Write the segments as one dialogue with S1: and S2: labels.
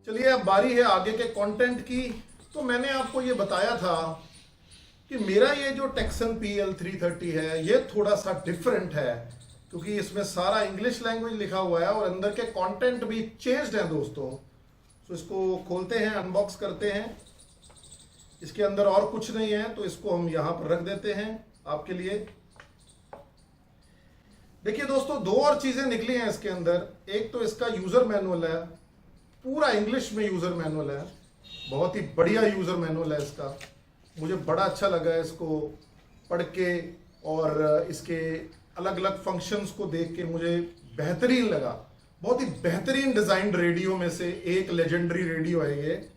S1: चलिए अब बारी है आगे के कंटेंट की। तो मैंने आपको ये बताया था कि मेरा ये जो टेक्सन PL330 है ये थोड़ा सा डिफरेंट है, क्योंकि इसमें सारा इंग्लिश लैंग्वेज लिखा हुआ है और अंदर के कंटेंट भी चेंज्ड हैं दोस्तों। तो इसको खोलते हैं, अनबॉक्स करते हैं। इसके अंदर और कुछ नहीं है तो इसको हम यहाँ पर रख देते हैं आपके लिए। देखिए दोस्तों, दो और चीजें निकली हैं इसके अंदर। एक तो इसका यूजर मैनुअल है, पूरा इंग्लिश में यूजर मैनुअल है, बहुत ही बढ़िया यूजर मैनुअल है इसका। मुझे बड़ा अच्छा लगा है इसको पढ़ के, और इसके अलग अलग फंक्शंस को देख के मुझे बेहतरीन लगा। बहुत ही बेहतरीन डिजाइन रेडियो में से एक लेजेंडरी रेडियो है ये।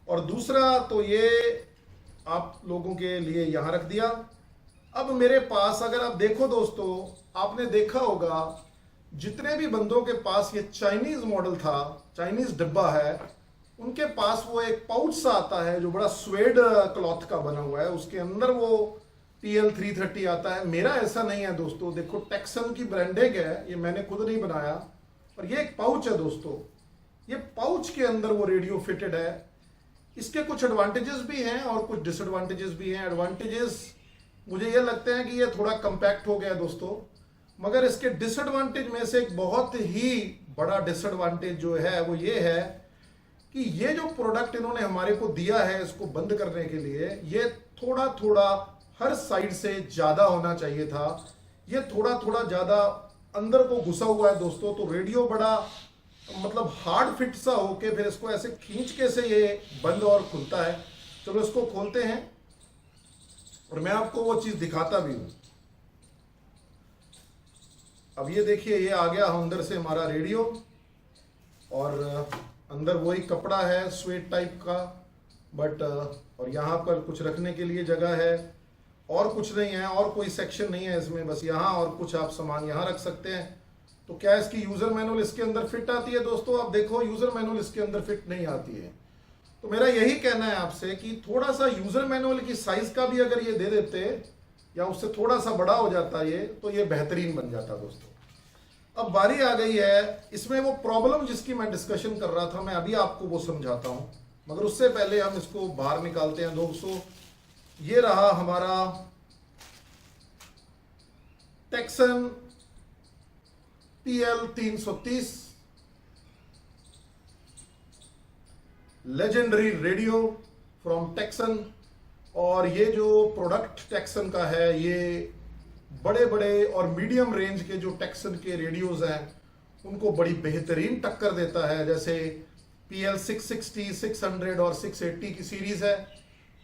S1: और दूसरा तो ये आप लोगों के लिए यहां रख दिया। अब मेरे पास अगर आप देखो दोस्तों, आपने देखा होगा जितने भी बंदों के पास ये चाइनीज मॉडल था, चाइनीज डिब्बा है, उनके पास वो एक पाउच सा आता है जो बड़ा स्वेड क्लॉथ का बना हुआ है, उसके अंदर वो PL330 आता है। मेरा ऐसा नहीं है दोस्तों। देखो टेक्सन की ब्रांडिंग है, ये मैंने खुद नहीं बनाया, और ये एक पाउच है दोस्तों। ये पाउच के अंदर वो रेडियो फिटेड है। इसके कुछ एडवांटेजेस भी हैं और कुछ डिसएडवांटेजेस भी हैं। एडवांटेजेस मुझे ये लगता है कि ये थोड़ा कंपैक्ट हो गया है दोस्तों, मगर इसके डिसएडवांटेज में से एक बहुत ही बड़ा डिसएडवांटेज जो है वो ये है कि ये जो प्रोडक्ट इन्होंने हमारे को दिया है इसको बंद करने के लिए, ये थोड़ा थोड़ा हर साइड से ज्यादा होना चाहिए था। ये थोड़ा थोड़ा ज्यादा अंदर को घुसा हुआ है दोस्तों। तो रेडियो बड़ा मतलब हार्ड फिट सा होके फिर इसको ऐसे खींच के से ये बंद और खुलता है। चलो इसको खोलते हैं और मैं आपको वो चीज दिखाता भी हूं। अब ये देखिए, ये आ गया अंदर से हमारा रेडियो, और अंदर वही कपड़ा है स्वेट टाइप का, बट और यहाँ पर कुछ रखने के लिए जगह है, और कुछ नहीं है, और कोई सेक्शन नहीं है इसमें, बस यहाँ और कुछ आप सामान यहाँ रख सकते हैं। तो क्या इसकी यूजर मैनुअल इसके अंदर फिट आती है दोस्तों? आप देखो, यूजर मैनुअल इसके अंदर फिट नहीं आती है। तो मेरा यही कहना है आपसे कि थोड़ा सा यूजर मैनुअल की साइज का भी अगर ये दे देते या उससे थोड़ा सा बड़ा हो जाता ये, तो ये बेहतरीन बन जाता दोस्तों। अब बारी आ गई है इसमें वो प्रॉब्लम जिसकी मैं डिस्कशन कर रहा था, मैं अभी आपको वो समझाता हूं, मगर उससे पहले हम इसको बाहर निकालते हैं दोस्तों। ये रहा हमारा taxon PL330 legendary radio from taxon. और ये जो प्रोडक्ट टेक्सन का है, ये बड़े बड़े और मीडियम रेंज के जो टेक्सन के रेडियोज हैं उनको बड़ी बेहतरीन टक्कर देता है। जैसे PL660, 600 और 680 की सीरीज है,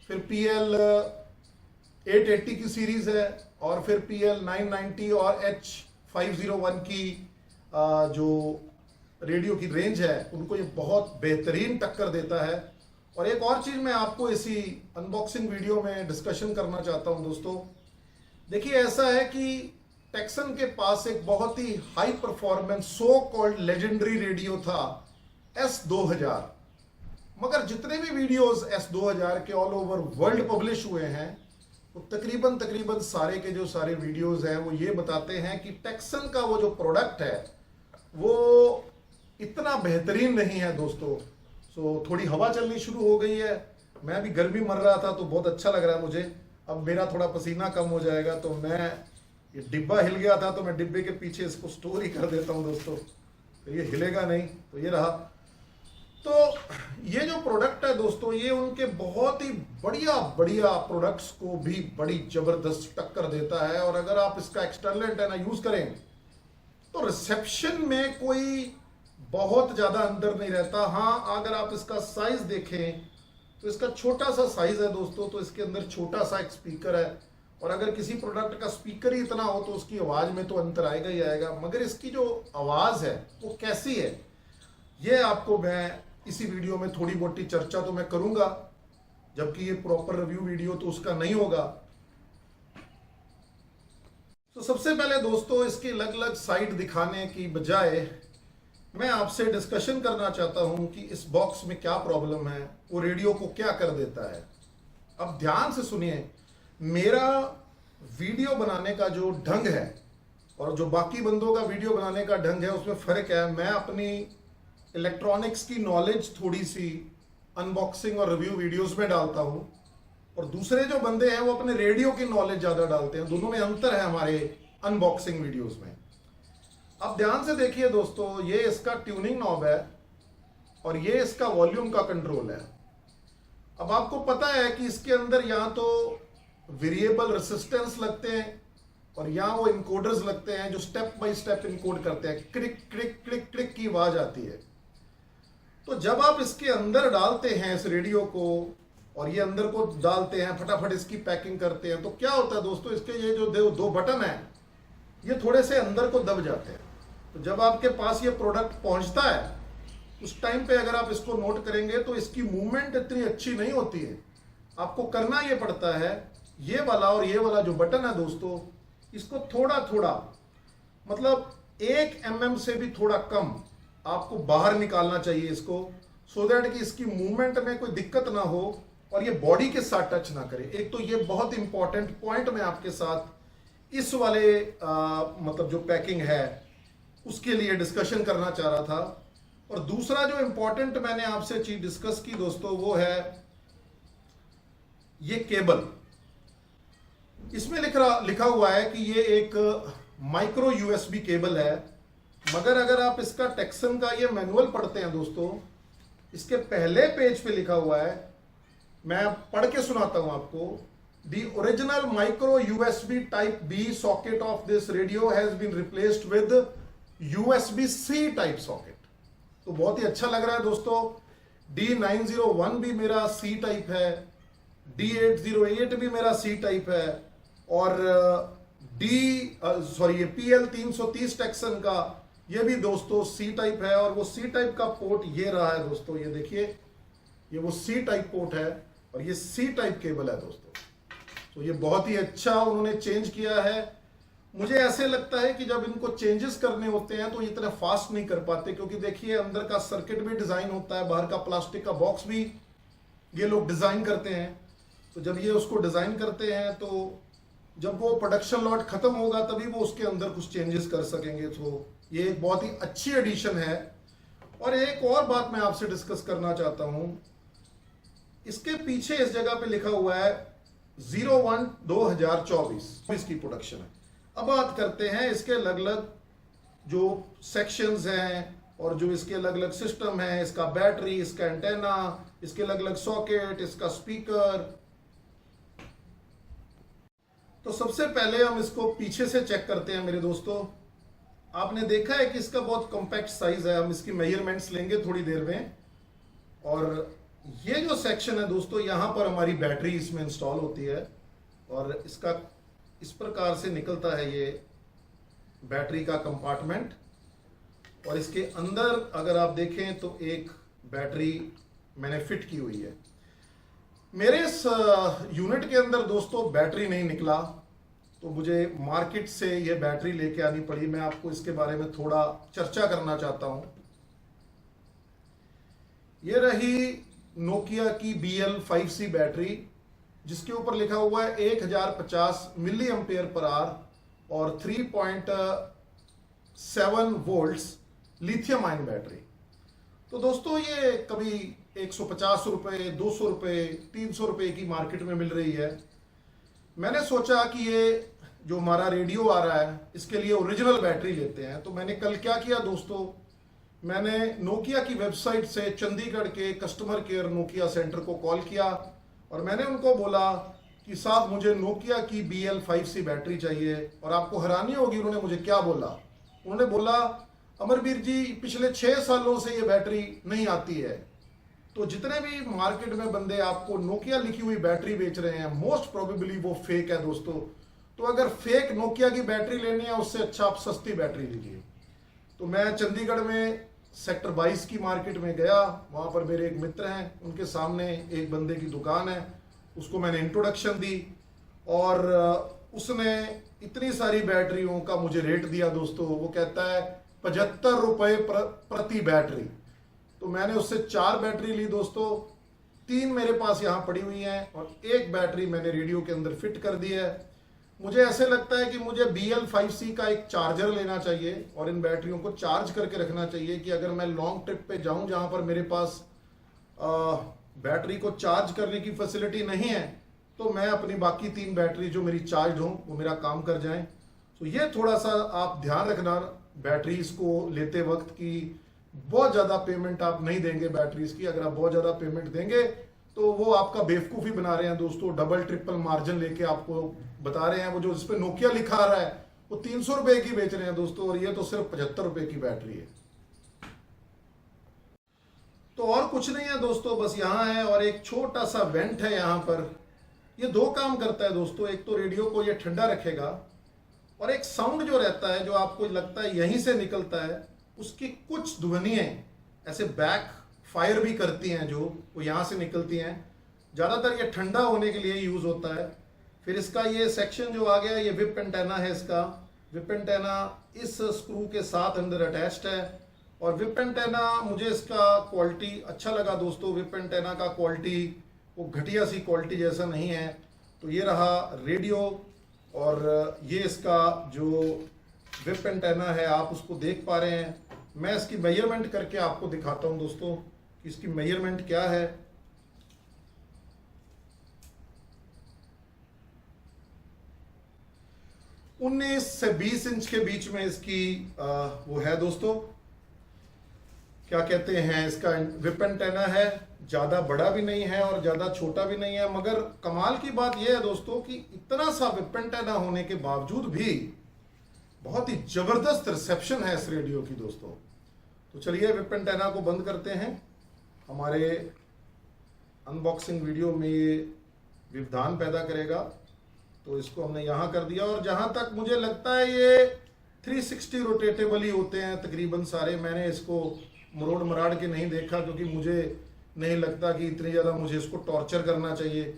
S1: फिर PL880 की सीरीज है, और फिर PL990 और H501 की जो रेडियो की रेंज है उनको ये बहुत बेहतरीन टक्कर देता है। और एक और चीज मैं आपको इसी अनबॉक्सिंग वीडियो में डिस्कशन करना चाहता हूं दोस्तों। देखिए, ऐसा है कि टेक्सन के पास एक बहुत ही high performance so called legendary radio था S2000, मगर जितने भी वीडियोस S2000 के ऑल ओवर वर्ल्ड पब्लिश हुए हैं वो तकरीबन सारे के जो सारे वीडियोस हैं वो ये बताते हैं कि टेक्सन का वो जो प्रोडक्ट है वो इतना बेहतरीन नहीं है दोस्तों। सो थोड़ी हवा चलनी शुरू हो गई है, मैं भी गर्मी मर रहा था तो बहुत अच्छा लग रहा है मुझे। अब मेरा थोड़ा पसीना कम हो जाएगा, तो मैं ये डिब्बा हिल गया था तो मैं डिब्बे के पीछे इसको स्टोर ही कर देता हूं दोस्तों, तो ये हिलेगा नहीं। तो ये रहा। तो ये जो प्रोडक्ट है दोस्तों, ये उनके बहुत ही बढ़िया बढ़िया प्रोडक्ट्स को भी बड़ी जबरदस्त टक्कर देता है। और अगर आप इसका एक्सटर्नल एंटेना यूज करें तो रिसेप्शन में कोई बहुत ज्यादा अंतर नहीं रहता। हाँ, अगर आप इसका साइज देखें तो इसका छोटा सा साइज है दोस्तों, तो इसके अंदर छोटा सा एक स्पीकर है, और अगर किसी प्रोडक्ट का स्पीकर ही इतना हो तो उसकी आवाज में तो अंतर आएगा ही आएगा। मगर इसकी जो आवाज है वो कैसी है, ये आपको मैं इसी वीडियो में थोड़ी मोटी चर्चा तो मैं करूंगा, जबकि ये प्रॉपर रिव्यू वीडियो तो उसका नहीं होगा। तो सबसे पहले दोस्तों, इसकी अलग अलग साइड दिखाने की बजाय मैं आपसे डिस्कशन करना चाहता हूं कि इस बॉक्स में क्या प्रॉब्लम है, वो रेडियो को क्या कर देता है। अब ध्यान से सुनिए, मेरा वीडियो बनाने का जो ढंग है और जो बाकी बंदों का वीडियो बनाने का ढंग है उसमें फर्क है। मैं अपनी इलेक्ट्रॉनिक्स की नॉलेज थोड़ी सी अनबॉक्सिंग और रिव्यू वीडियोस में डालता हूं, और दूसरे जो बंदे हैं वो अपने रेडियो की नॉलेज ज्यादा डालते हैं। दोनों में अंतर है हमारे अनबॉक्सिंग वीडियोस में। अब ध्यान से देखिए दोस्तों, ये इसका ट्यूनिंग नॉब है और ये इसका वॉल्यूम का कंट्रोल है। अब आपको पता है कि इसके अंदर या तो वेरिएबल रेसिस्टेंस लगते हैं और यहाँ वो इनकोडर्स लगते हैं जो स्टेप बाय स्टेप इनकोड करते हैं। क्लिक क्लिक क्लिक क्लिक की आवाज आती है। तो जब आप इसके अंदर डालते हैं इस रेडियो को और ये अंदर को डालते हैं, फटाफट इसकी पैकिंग करते हैं, तो क्या होता है दोस्तों, इसके ये जो दो बटन है ये थोड़े से अंदर को दब जाते हैं। तो जब आपके पास ये प्रोडक्ट पहुंचता है उस टाइम पे अगर आप इसको नोट करेंगे तो इसकी मूवमेंट इतनी अच्छी नहीं होती है। आपको करना ये पड़ता है, ये वाला और ये वाला जो बटन है दोस्तों, इसको थोड़ा थोड़ा, मतलब 1 mm से भी थोड़ा कम आपको बाहर निकालना चाहिए इसको, सो दैट कि इसकी मूवमेंट में कोई दिक्कत ना हो और ये बॉडी के साथ टच ना करे। एक तो ये बहुत इंपॉर्टेंट पॉइंट मैं आपके साथ इस वाले मतलब जो पैकिंग है उसके लिए डिस्कशन करना चाह रहा था। और दूसरा जो इंपॉर्टेंट मैंने आपसे चीज डिस्कस की दोस्तों वो है ये केबल। इसमें लिखा हुआ है कि ये एक माइक्रो यूएसबी केबल है, मगर अगर आप इसका टेक्सन का ये मैनुअल पढ़ते हैं दोस्तों, इसके पहले पेज पे लिखा हुआ है, मैं पढ़ के सुनाता हूं आपको। The original micro USB type B socket of this radio has been replaced with USB C type socket. तो बहुत ही अच्छा लग रहा है दोस्तों। D901 भी मेरा सी टाइप है, D808 भी मेरा सी टाइप है, और ये PL330 टेक्सन का ये भी दोस्तों सी टाइप है। और वो सी टाइप का पोर्ट ये रहा है दोस्तों, ये देखिए, ये वो सी टाइप पोर्ट है और ये सी टाइप केबल है दोस्तों। तो ये बहुत ही अच्छा उन्होंने चेंज किया है। मुझे ऐसे लगता है कि जब इनको चेंजेस करने होते हैं तो इतना फास्ट नहीं कर पाते, क्योंकि देखिए अंदर का सर्किट भी डिजाइन होता है, बाहर का प्लास्टिक का बॉक्स भी ये लोग डिजाइन करते हैं। तो जब ये उसको डिजाइन करते हैं तो जब वो प्रोडक्शन लॉट खत्म होगा तभी वो उसके अंदर कुछ चेंजेस कर सकेंगे। तो ये एक बहुत ही अच्छी एडिशन है। और एक और बात मैं आपसे डिस्कस करना चाहता हूं, इसके पीछे इस जगह पे लिखा हुआ है 01/2024 इसकी प्रोडक्शन है। अब बात करते हैं इसके अलग अलग जो सेक्शंस हैं और जो इसके अलग अलग सिस्टम है, इसका बैटरी, इसका एंटेना, इसके अलग अलग सॉकेट, इसका स्पीकर। तो सबसे पहले हम इसको पीछे से चेक करते हैं मेरे दोस्तों। आपने देखा है कि इसका बहुत कॉम्पैक्ट साइज है। हम इसकी मेजरमेंट्स लेंगे थोड़ी देर में। और ये जो सेक्शन है दोस्तों, यहां पर हमारी बैटरी इसमें इंस्टॉल होती है और इसका इस प्रकार से निकलता है ये बैटरी का कंपार्टमेंट। और इसके अंदर अगर आप देखें तो एक बैटरी मैंने फिट की हुई है। मेरे इस यूनिट के अंदर दोस्तों बैटरी नहीं निकला, तो मुझे मार्केट से ये बैटरी लेके आनी पड़ी। मैं आपको इसके बारे में थोड़ा चर्चा करना चाहता हूं। ये रही नोकिया की BL5C बैटरी, जिसके ऊपर लिखा हुआ है 1050 मिली एम्पेयर पर आवर और 3.7 वोल्ट्स लिथियम आयन बैटरी। तो दोस्तों ये कभी 150 रुपए, 200 रुपए, 300 रुपए की मार्केट में मिल रही है। मैंने सोचा कि ये जो हमारा रेडियो आ रहा है इसके लिए ओरिजिनल बैटरी लेते हैं। तो मैंने कल क्या किया दोस्तों, मैंने नोकिया की वेबसाइट से चंडीगढ़ के कस्टमर केयर नोकिया सेंटर को कॉल किया और मैंने उनको बोला कि साहब मुझे नोकिया की BL5C बैटरी चाहिए। और आपको हैरानी होगी उन्होंने मुझे क्या बोला। उन्होंने बोला, अमरवीर जी पिछले 6 सालों से ये बैटरी नहीं आती है। तो जितने भी मार्केट में बंदे आपको नोकिया लिखी हुई बैटरी बेच रहे हैं, मोस्ट प्रोबेबली वो फेक है दोस्तों। तो अगर फेक नोकिया की बैटरी लेनी है उससे अच्छा आप सस्ती बैटरी लीजिए। तो मैं चंडीगढ़ में सेक्टर 22 की मार्केट में गया। वहां पर मेरे एक मित्र हैं, उनके सामने एक बंदे की दुकान है, उसको मैंने इंट्रोडक्शन दी और उसने इतनी सारी बैटरियों का मुझे रेट दिया दोस्तों। वो कहता है 75 रुपए प्रति बैटरी। तो मैंने उससे 4 बैटरी ली दोस्तों, 3 मेरे पास यहाँ पड़ी हुई हैं और एक बैटरी मैंने रेडियो के अंदर फिट कर दी है। मुझे ऐसे लगता है कि मुझे BL5C का एक चार्जर लेना चाहिए और इन बैटरियों को चार्ज करके रखना चाहिए कि अगर मैं लॉन्ग ट्रिप पे जाऊं जहां पर मेरे पास बैटरी को चार्ज करने की फैसिलिटी नहीं है, तो मैं अपनी बाकी 3 बैटरी जो मेरी चार्ज हो वो मेरा काम कर जाएं। तो ये थोड़ा सा आप ध्यान रखना बैटरीज को लेते वक्त कि बहुत ज़्यादा पेमेंट आप नहीं देंगे बैटरीज की। अगर आप बहुत ज़्यादा पेमेंट देंगे तो वो आपका बेवकूफ़ी बना रहे हैं दोस्तों, डबल ट्रिपल मार्जिन लेके आपको बता रहे हैं। वो जो इस पे नोकिया लिखा आ रहा है वो 300 रुपए की बेच रहे हैं दोस्तों, और ये तो सिर्फ 75 रुपए की बैटरी है। तो और कुछ नहीं है दोस्तों, बस यहाँ है और एक छोटा सा वेंट है यहाँ पर। ये 2 काम करता है दोस्तों, एक तो रेडियो को ये ठंडा रखेगा और एक साउंड जो रहता है जो आपको लगता है यहीं से निकलता है, उसकी कुछ ध्वनियाँ ऐसे बैक फायर भी करती हैं जो वो यहाँ से निकलती हैं। ज़्यादातर ये ठंडा होने के लिए यूज़ होता है। फिर इसका ये सेक्शन जो आ गया, ये विप एंटेना है। इसका विप एंटेना इस स्क्रू के साथ अंदर अटैच्ड है। और विप एंटेना मुझे इसका क्वालिटी अच्छा लगा दोस्तों। विप एंटेना का क्वालिटी वो घटिया सी क्वालिटी जैसा नहीं है। तो ये रहा रेडियो और ये इसका जो विप एंटेना है आप उसको देख पा रहे हैं। मैं इसकी मेजरमेंट करके आपको दिखाता हूं दोस्तों कि इसकी मेजरमेंट क्या है। उन्नीस से 20 इंच के बीच में इसकी वो है दोस्तों, क्या कहते हैं, इसका विप एंटेना है। ज़्यादा बड़ा भी नहीं है और ज़्यादा छोटा भी नहीं है। मगर कमाल की बात यह है दोस्तों कि इतना सा विप एंटेना होने के बावजूद भी बहुत ही ज़बरदस्त रिसेप्शन है इस रेडियो की दोस्तों। तो चलिए विप एंटेना को बंद करते हैं। हमारे अनबॉक्सिंग वीडियो में ये व्यवधान पैदा करेगा, तो इसको हमने यहाँ कर दिया। और जहाँ तक मुझे लगता है ये 360 रोटेटेबल ही होते हैं तकरीबन सारे। मैंने इसको मरोड़ मराड़ के नहीं देखा क्योंकि मुझे नहीं लगता कि इतनी ज़्यादा मुझे इसको टॉर्चर करना चाहिए।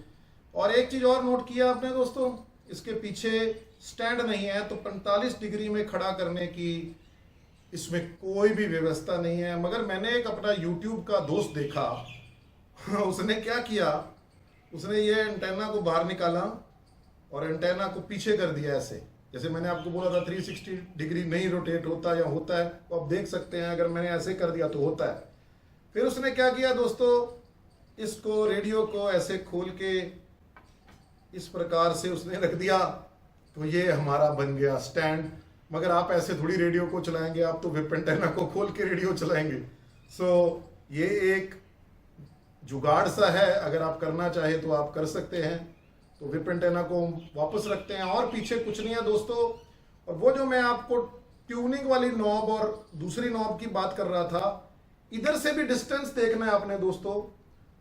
S1: और एक चीज़ और नोट किया आपने दोस्तों, इसके पीछे स्टैंड नहीं है, तो 45 डिग्री में खड़ा करने की इसमें कोई भी व्यवस्था नहीं है। मगर मैंने एक अपना YouTube का दोस्त देखा उसने क्या किया, उसने ये एंटेना को बाहर निकाला और एंटेना को पीछे कर दिया ऐसे। जैसे मैंने आपको बोला था 360 डिग्री नहीं रोटेट होता या होता है, तो आप देख सकते हैं अगर मैंने ऐसे कर दिया तो होता है। फिर उसने क्या किया दोस्तों, इसको रेडियो को ऐसे खोल के इस प्रकार से उसने रख दिया, तो ये हमारा बन गया स्टैंड। मगर आप ऐसे थोड़ी रेडियो को चलाएंगे, आप तो विप एंटेना को खोल के रेडियो चलाएंगे। सो ये एक जुगाड़ सा है, अगर आप करना चाहे तो आप कर सकते हैं। तो विप एंटेना को वापस रखते हैं और पीछे कुछ नहीं है दोस्तों। और वो जो मैं आपको ट्यूनिंग वाली नॉब और दूसरी नॉब की बात कर रहा था, इधर से भी डिस्टेंस देखना है आपने दोस्तों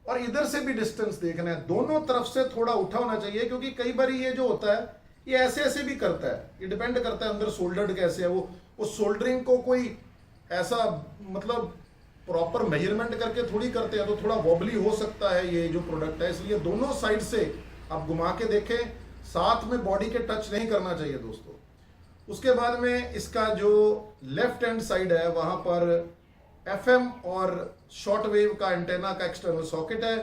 S1: और इधर से भी डिस्टेंस देखना है। दोनों तरफ से थोड़ा उठा होना चाहिए, क्योंकि कई बार ये जो होता है ये ऐसे ऐसे भी करता है। ये डिपेंड करता है अंदर सोल्डर्ड कैसे है वो सोल्डरिंग को कोई ऐसा मतलब प्रॉपर मेजरमेंट करके थोड़ी करते हैं, तो थोड़ा वॉबली हो सकता है ये जो प्रोडक्ट है। इसलिए दोनों साइड से आप घुमा के देखें, साथ में बॉडी के टच नहीं करना चाहिए दोस्तों। उसके बाद में इसका जो लेफ्ट हैंड साइड है वहां पर FM और शॉर्ट वेव का एंटेना का एक्सटर्नल सॉकेट है,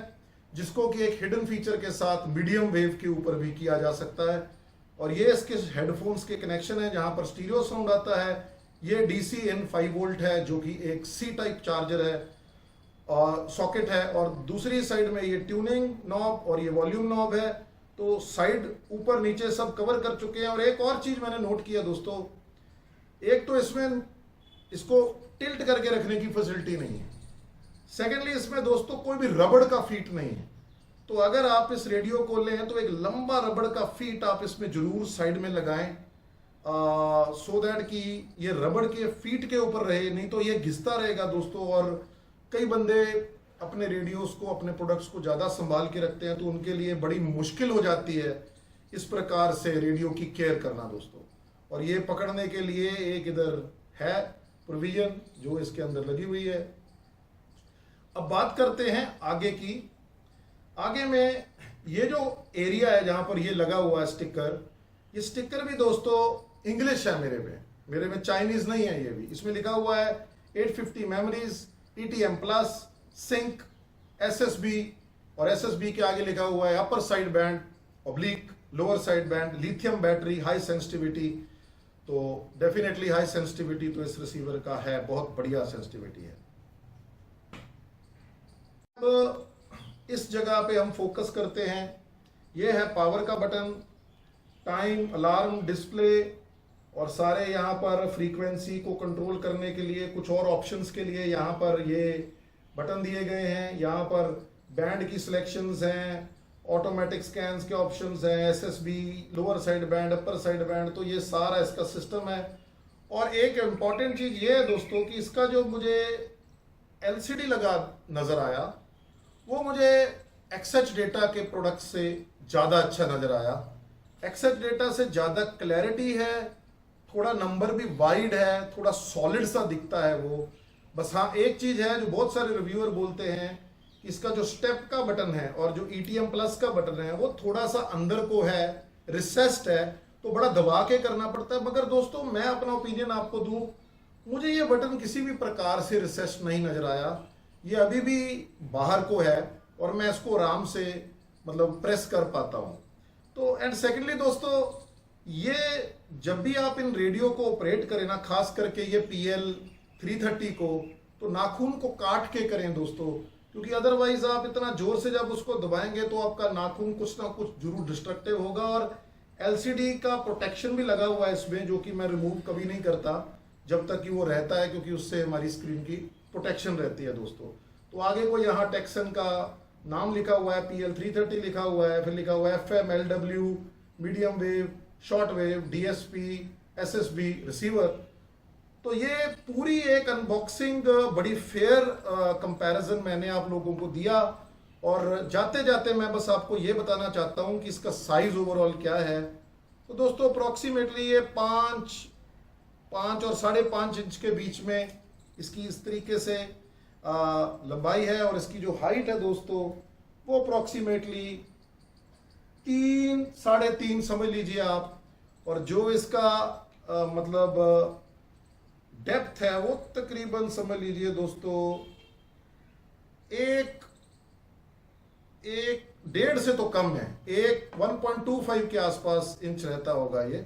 S1: जिसको कि एक हिडन फीचर के साथ मीडियम वेव के ऊपर भी किया जा सकता है। और ये इसके हेडफोन्स के कनेक्शन है जहां पर स्टीरियो साउंड आता है। ये DC इन 5 वोल्ट है जो कि एक C टाइप चार्जर है और सॉकेट है। और दूसरी साइड में ये ट्यूनिंग नॉब और ये वॉल्यूम नॉब है। तो साइड ऊपर नीचे सब कवर कर चुके हैं। और एक और चीज मैंने नोट किया दोस्तों, एक तो इसमें इसको टिल्ट करके रखने की फैसिलिटी नहीं है। सेकेंडली इसमें दोस्तों कोई भी रबड़ का फीट नहीं है। तो अगर आप इस रेडियो को लें तो एक लंबा रबड़ का फीट आप इसमें जरूर साइड में लगाएं, सो दैट कि ये रबड़ के फीट के ऊपर रहे, नहीं तो ये घिसता रहेगा दोस्तों। और कई बंदे अपने रेडियोस को, अपने प्रोडक्ट्स को ज़्यादा संभाल के रखते हैं, तो उनके लिए बड़ी मुश्किल हो जाती है इस प्रकार से रेडियो की केयर करना दोस्तों। और ये पकड़ने के लिए एक इधर है प्रोविजन जो इसके अंदर लगी हुई है। अब बात करते हैं आगे की। आगे में ये जो एरिया है जहां पर ये लगा हुआ है स्टिकर, ये स्टिकर भी दोस्तों इंग्लिश है मेरे में चाइनीज नहीं है। ये भी इसमें लिखा हुआ है 850 memories, TTM plus, sync, SSB, और SSB के आगे लिखा हुआ है upper side band oblique lower side band, lithium battery, high sensitivity. तो डेफिनेटली हाई सेंसिटिविटी तो इस रिसीवर का है, बहुत बढ़िया सेंसिटिविटी है। अब इस जगह पे हम फोकस करते हैं। ये है पावर का बटन, टाइम, अलार्म, डिस्प्ले और सारे यहाँ पर फ्रीक्वेंसी को कंट्रोल करने के लिए कुछ और ऑप्शंस के लिए यहाँ पर ये बटन दिए गए हैं। यहाँ पर बैंड की सिलेक्शंस हैं, ऑटोमेटिक स्कैन्स के ऑप्शंस हैं, एसएसबी, लोअर साइड बैंड, अपर साइड बैंड, तो ये सारा इसका सिस्टम है। और एक इम्पॉर्टेंट चीज ये है दोस्तों कि इसका जो मुझे एलसीडी लगा नजर आया वो मुझे एक्सएच डेटा के प्रोडक्ट से ज़्यादा अच्छा नजर आया। एक्सएच डेटा से ज़्यादा क्लैरिटी है, थोड़ा नंबर भी वाइड है, थोड़ा सॉलिड सा दिखता है वो। बस हाँ, एक चीज़ है जो बहुत सारे रिव्यूअर बोलते हैं कि इसका जो स्टेप का बटन है और जो ईटीएम प्लस का बटन है वो थोड़ा सा अंदर को है, रिसेस्ड है, तो बड़ा दबा के करना पड़ता है। मगर दोस्तों मैं अपना ओपिनियन आपको दूं, मुझे ये बटन किसी भी प्रकार से रिसेस्ड नहीं नजर आया। ये अभी भी बाहर को है और मैं इसको आराम से मतलब प्रेस कर पाता हूँ। तो एंड सेकेंडली दोस्तों, ये जब भी आप इन रेडियो को ऑपरेट करें ना, खास करके ये PL 330 को, तो नाखून को काट के करें दोस्तों, क्योंकि अदरवाइज आप इतना जोर से जब उसको दबाएंगे तो आपका नाखून कुछ ना कुछ जरूर डिस्ट्रक्टिव होगा। और एलसीडी का प्रोटेक्शन भी लगा हुआ है इसमें, जो कि मैं रिमूव कभी नहीं करता जब तक कि वो रहता है, क्योंकि उससे हमारी स्क्रीन की प्रोटेक्शन रहती है दोस्तों। तो आगे को यहाँ टेक्सन का नाम लिखा हुआ है, PL 330 लिखा हुआ है, फिर लिखा हुआ है FM, LW, medium wave, short wave, DSP, SSB receiver. तो ये पूरी एक अनबॉक्सिंग बड़ी फेयर कंपैरिजन मैंने आप लोगों को दिया। और जाते जाते मैं बस आपको ये बताना चाहता हूँ कि इसका साइज ओवरऑल क्या है। तो दोस्तों अप्रोक्सीमेटली ये 5 और 5.5 इंच के बीच में इसकी इस तरीके से लंबाई है। और इसकी जो हाइट है दोस्तों वो अप्रोक्सीमेटली 3 3.5 समझ लीजिए आप। और जो इसका मतलब डेप्थ है वो तकरीबन समझ लीजिए दोस्तों 1.5 से तो कम है, 1.25 के आसपास इंच रहता होगा ये।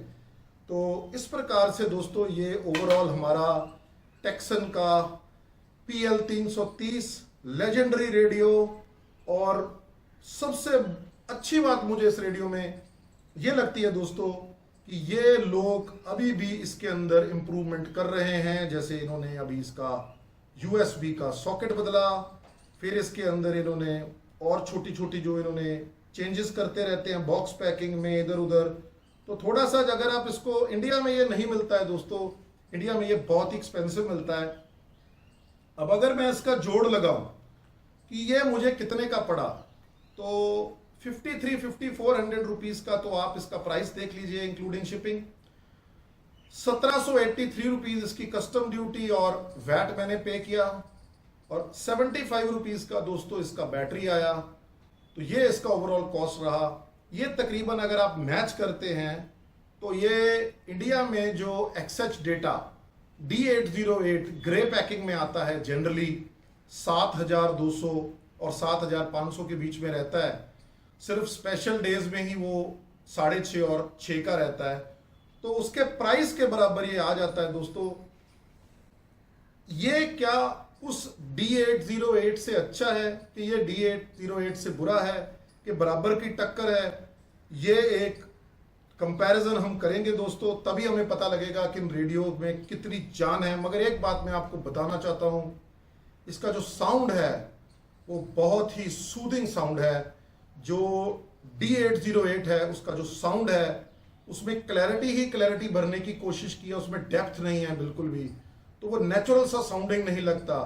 S1: तो इस प्रकार से दोस्तों ये ओवरऑल हमारा टेक्सन का PL 330 लेजेंडरी रेडियो। और सबसे अच्छी बात मुझे इस रेडियो में ये लगती है दोस्तों कि ये लोग अभी भी इसके अंदर इम्प्रूवमेंट कर रहे हैं। जैसे इन्होंने अभी इसका USB का सॉकेट बदला, फिर इसके अंदर इन्होंने और छोटी छोटी जो इन्होंने चेंजेस करते रहते हैं बॉक्स पैकिंग में इधर उधर। तो थोड़ा सा अगर आप इसको, इंडिया में ये नहीं मिलता है दोस्तों, इंडिया में ये बहुत ही एक्सपेंसिव मिलता है। अब अगर मैं इसका जोड़ लगाऊं कि ये मुझे कितने का पड़ा, तो 53-5400 रुपीज का तो आप इसका प्राइस देख लीजिए इंक्लूडिंग शिपिंग। 1783 रुपीज इसकी कस्टम ड्यूटी और वैट मैंने पे किया। और 75 रुपीज का दोस्तों इसका बैटरी आया। तो ये इसका ओवरऑल कॉस्ट रहा। ये तकरीबन अगर आप मैच करते हैं तो ये इंडिया में जो एक्सएच डेटा D808 ग्रे पैकिंग में आता है, जनरली 7200 और 7500 के बीच में रहता है। सिर्फ स्पेशल डेज में ही वो 6.5 और 6 का रहता है। तो उसके प्राइस के बराबर ये आ जाता है दोस्तों। ये क्या उस D808 से अच्छा है कि ये D808 से बुरा है कि बराबर की टक्कर है? ये एक कंपैरिजन हम करेंगे दोस्तों, तभी हमें पता लगेगा कि इन रेडियो में कितनी जान है। मगर एक बात मैं आपको बताना चाहता हूं, इसका जो साउंड है वो बहुत ही सूदिंग साउंड है। जो D808 है उसका जो साउंड है उसमें क्लैरिटी ही क्लैरिटी भरने की कोशिश की है, उसमें डेप्थ नहीं है बिल्कुल भी। तो वो नेचुरल सा साउंडिंग नहीं लगता,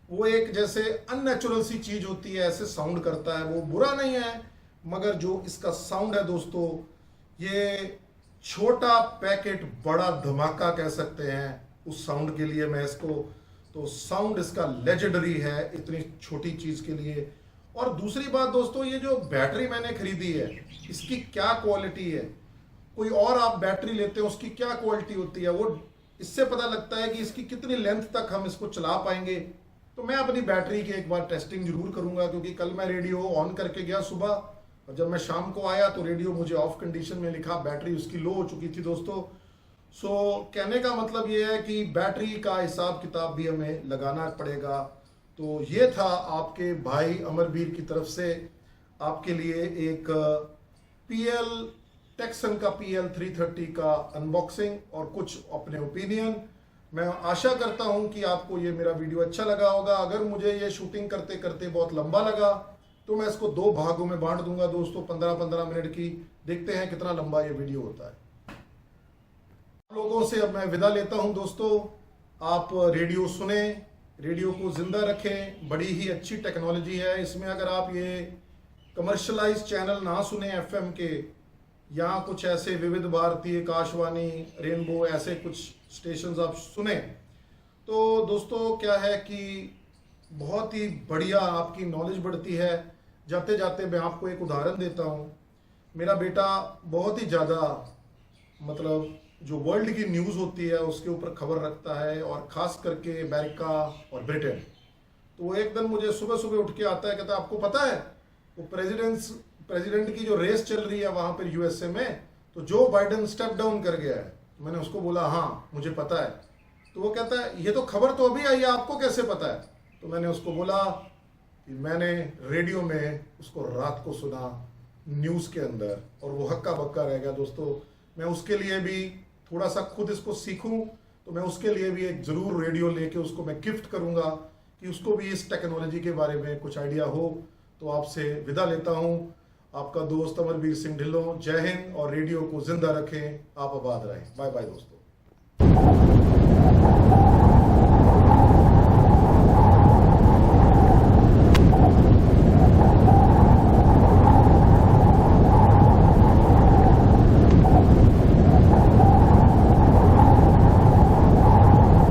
S1: वो एक जैसे अननेचुरल सी चीज होती है, ऐसे साउंड करता है। वो बुरा नहीं है, मगर जो इसका साउंड है दोस्तों, ये छोटा पैकेट बड़ा धमाका कह सकते हैं उस साउंड के लिए मैं इसको। तो साउंड इसका लेजेंडरी है इतनी छोटी चीज के लिए। और दूसरी बात दोस्तों, ये जो बैटरी मैंने खरीदी है इसकी क्या क्वालिटी है, कोई और आप बैटरी लेते हैं उसकी क्या क्वालिटी होती है, वो इससे पता लगता है कि इसकी कितनी लेंथ तक हम इसको चला पाएंगे। तो मैं अपनी बैटरी की एक बार टेस्टिंग जरूर करूंगा, क्योंकि कल मैं रेडियो ऑन करके गया सुबह और जब मैं शाम को आया तो रेडियो मुझे ऑफ कंडीशन में लिखा, बैटरी उसकी लो हो चुकी थी दोस्तों। सो कहने का मतलब ये है कि बैटरी का हिसाब किताब भी हमें लगाना पड़ेगा। तो ये था आपके भाई अमरवीर की तरफ से आपके लिए एक PL टेक्सन का PL 330 का अनबॉक्सिंग और कुछ अपने ओपिनियन। मैं आशा करता हूं कि आपको ये मेरा वीडियो अच्छा लगा होगा। अगर मुझे ये शूटिंग करते करते बहुत लंबा लगा तो मैं इसको 2 भागों में बांट दूंगा दोस्तों, 15-15 मिनट की। देखते हैं कितना लंबा ये वीडियो होता है। आप लोगों से अब मैं विदा लेता हूं दोस्तों। आप रेडियो सुने, रेडियो को जिंदा रखें। बड़ी ही अच्छी टेक्नोलॉजी है इसमें। अगर आप ये कमर्शलाइज चैनल ना सुने FM के, या कुछ ऐसे विविध भारती, आकाशवाणी, रेनबो, ऐसे कुछ स्टेशंस आप सुने, तो दोस्तों क्या है कि बहुत ही बढ़िया आपकी नॉलेज बढ़ती है। जाते जाते मैं आपको एक उदाहरण देता हूँ। मेरा बेटा बहुत ही ज़्यादा मतलब जो वर्ल्ड की न्यूज़ होती है उसके ऊपर खबर रखता है, और ख़ास करके अमेरिका और ब्रिटेन। तो वो एक दिन मुझे सुबह सुबह उठ के आता है, कहता है आपको पता है वो प्रेसिडेंट की जो रेस चल रही है वहाँ पर USA में, तो जो बाइडेन स्टेप डाउन कर गया है। तो मैंने उसको बोला हाँ मुझे पता है। तो वो कहता है ये तो खबर तो अभी आई है, आपको कैसे पता है? तो मैंने उसको बोला कि मैंने रेडियो में उसको रात को सुना न्यूज़ के अंदर, और वो हक्का बक्का रह गया दोस्तों। मैं उसके लिए भी थोड़ा सा खुद इसको सीखूं, तो मैं उसके लिए भी एक ज़रूर रेडियो लेके उसको मैं गिफ्ट करूंगा कि उसको भी इस टेक्नोलॉजी के बारे में कुछ आइडिया हो। तो आपसे विदा लेता हूं, आपका दोस्त अमरवीर सिंह ढिल्लों। जय हिंद, और रेडियो को जिंदा रखें। आप आबाद रहें। बाय बाय दोस्तों।